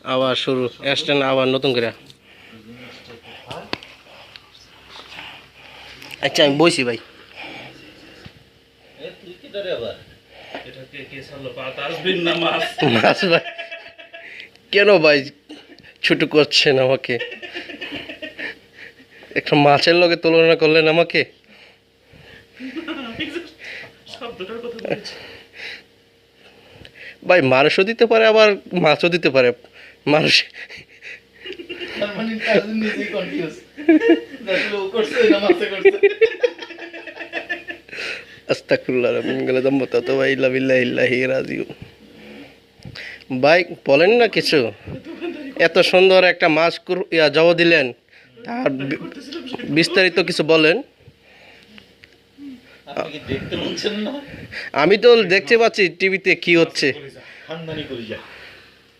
আবার শুরু স্ট্যান্ড আবার নতুন করে। আচ্ছা আমি বইছি ভাই। মাছ ভাই কেন ভাই ছোট করছেন আমাকে? একটা মাছের লগে তুলনা করলেন আমাকে। ভাই মানুষও দিতে পারে আবার মাছও দিতে পারে মানুষ। আস্তাগফিরুল্লাহ মিন কুল্লি যামবিন ওয়া তাওবা ইল্লা বিল্লাহি রাজিউন। ভাই বলেন না কিছু, এত সুন্দর একটা মাছ জব দিলেন, তার বিস্তারিত কিছু বলেন। আমি তো দেখতে পাচ্ছি টিভিতে কি হচ্ছে।